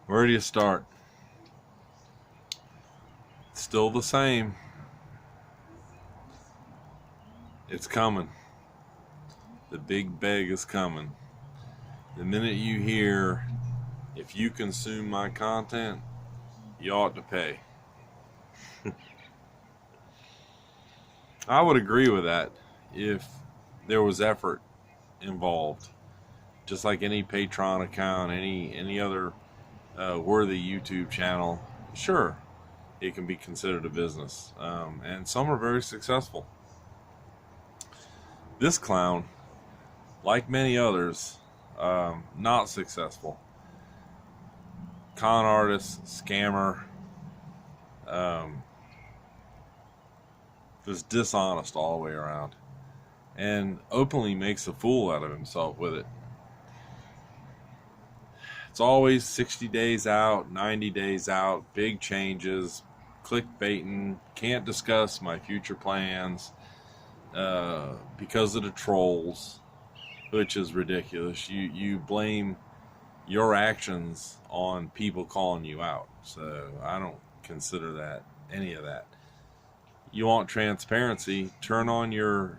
Where do you start? Still the same. It's coming. The big beg is coming. The minute you hear, if you consume my content, you ought to pay. I would agree with that if there was effort involved. Just like any Patreon account, any other worthy YouTube channel, sure, it can be considered a business. And some are very successful. This clown, like many others, not successful. Con artist, scammer, just dishonest all the way around. And openly makes a fool out of himself with it. It's always 60 days out, 90 days out, big changes, clickbaiting, can't discuss my future plans because of the trolls, which is ridiculous. You blame your actions on people calling you out. So I don't consider that any of that. You want transparency, turn on your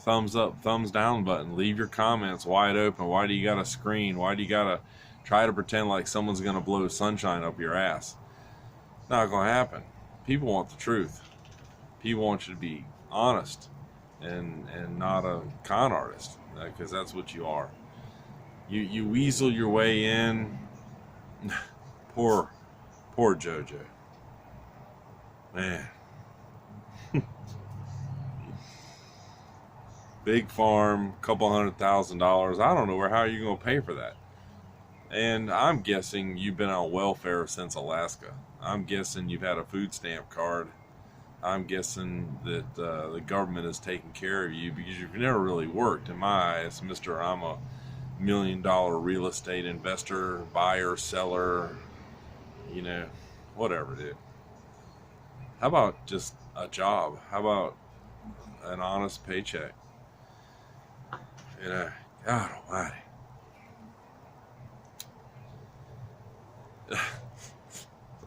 thumbs up, thumbs down button. Leave your comments wide open. Why do you got to screen? Why do you got to try to pretend like someone's going to blow sunshine up your ass? Not going to happen. People want the truth. People want you to be honest and not a con artist, because that's what you are. You weasel your way in. poor JoJo. Man. Big farm, couple $100,000. I don't know how you're going to pay for that. And I'm guessing you've been on welfare since Alaska. I'm guessing you've had a food stamp card. I'm guessing that the government is taking care of you because you've never really worked. In my eyes, Mr. I'm a $1 million real estate investor, buyer, seller, whatever, dude. How about just a job? How about an honest paycheck? God almighty.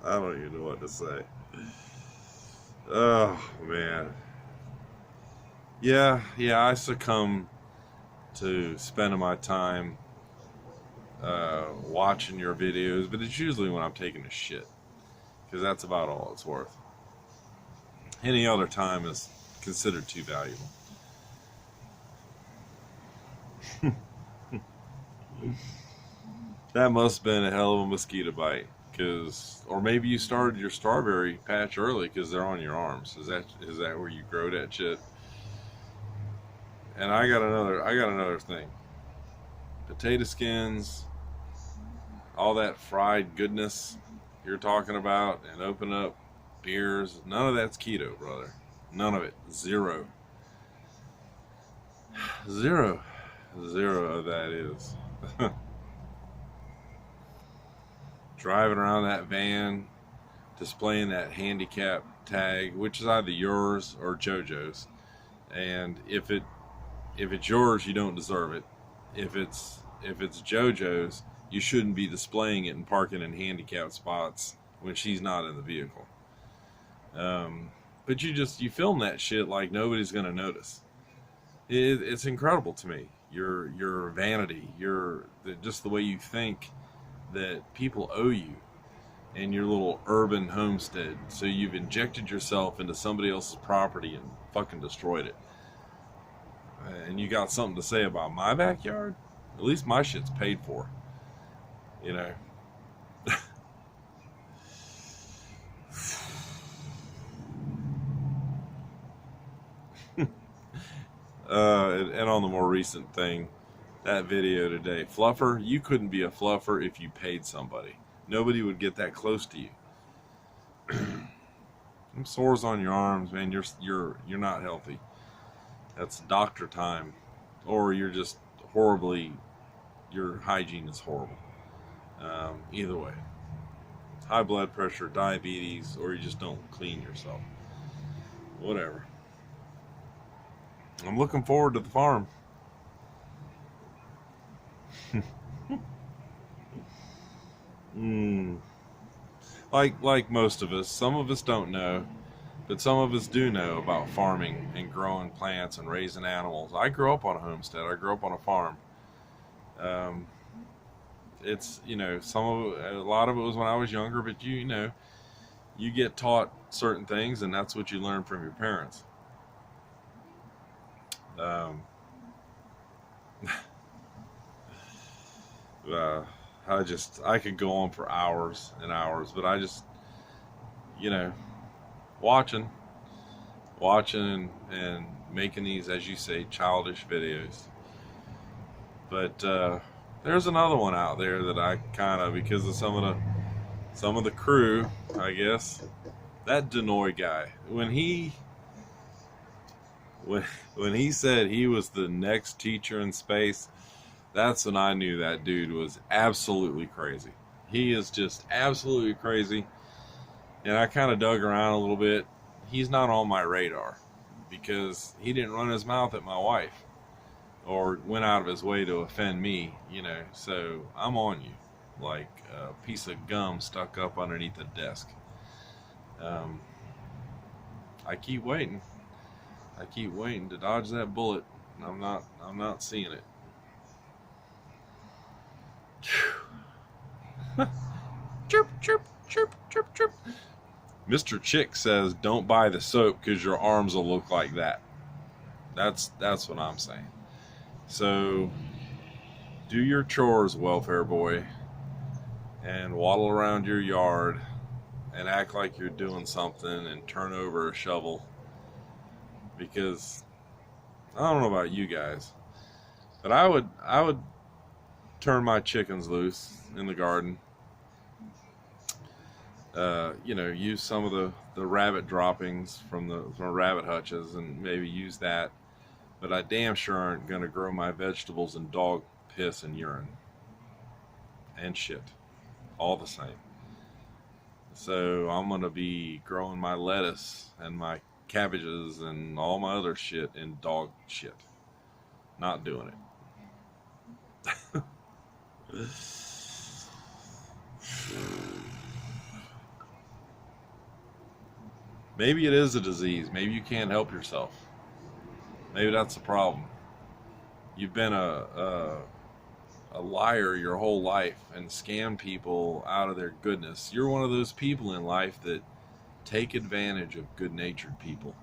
I don't even know what to say. Oh, man. Yeah, I succumb to spending my time watching your videos, but it's usually when I'm taking a shit, because that's about all it's worth. Any other time is considered too valuable. That must have been a hell of a mosquito bite, or maybe you started your strawberry patch early because they're on your arms. Is that where you grow that shit? And I got another thing. Potato skins, all that fried goodness you're talking about, and open up beers. None of that's keto, brother. None of it. Zero of that is. Driving around that van, displaying that handicap tag, which is either yours or JoJo's. And if it's yours, you don't deserve it. If it's JoJo's, you shouldn't be displaying it and parking in handicapped spots when she's not in the vehicle. But you film that shit like nobody's gonna notice. It's incredible to me. Your vanity, just the way you think that people owe you, and your little urban homestead. So you've injected yourself into somebody else's property and fucking destroyed it. And you got something to say about my backyard? At least my shit's paid for. And on the more recent thing, that video today, fluffer, you couldn't be a fluffer if you paid somebody. Nobody would get that close to you. Some sores on your arms, man. You're not healthy. That's doctor time, or you're just your hygiene is horrible. Either way, high blood pressure, diabetes, or you just don't clean yourself. Whatever. I'm looking forward to the farm. Like most of us, some of us don't know, but some of us do know about farming and growing plants and raising animals. I grew up on a homestead. I grew up on a farm. Um, it's a lot of it was when I was younger, but you get taught certain things, and that's what you learn from your parents. Um, uh, I could go on for hours and hours, but I just you know watching and making these, as you say, childish videos. But there's another one out there that I kind of, because of some of the crew, I guess. That Denoy guy, when when he said he was the next teacher in space, that's when I knew that dude was absolutely crazy. He is just absolutely crazy. And I kind of dug around a little bit. He's not on my radar because he didn't run his mouth at my wife or went out of his way to offend me. So I'm on you like a piece of gum stuck up underneath the desk. Um, I keep waiting. I keep waiting to dodge that bullet. And I'm not seeing it. Chirp, chirp, chirp, chirp, chirp. Mr. Chick says, "Don't buy the soap because your arms will look like that." That's what I'm saying. So do your chores, welfare boy, and waddle around your yard and act like you're doing something and turn over a shovel. Because I don't know about you guys, but I would turn my chickens loose in the garden. Use some of the rabbit droppings from rabbit hutches and maybe use that. But I damn sure aren't gonna grow my vegetables in dog piss and urine and shit, all the same. So I'm gonna be growing my lettuce and my cabbages and all my other shit in dog shit. Not doing it. Maybe it is a disease. Maybe you can't help yourself. Maybe that's the problem. You've been a liar your whole life and scam people out of their goodness. You're one of those people in life that take advantage of good-natured people.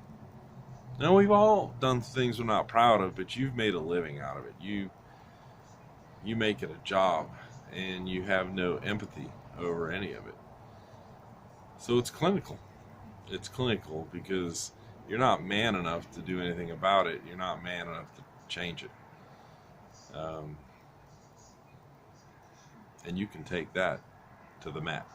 Now, we've all done things we're not proud of, but you've made a living out of it. You make it a job, and you have no empathy over any of it. So it's clinical. It's clinical because you're not man enough to do anything about it. You're not man enough to change it. And you can take that to the mat.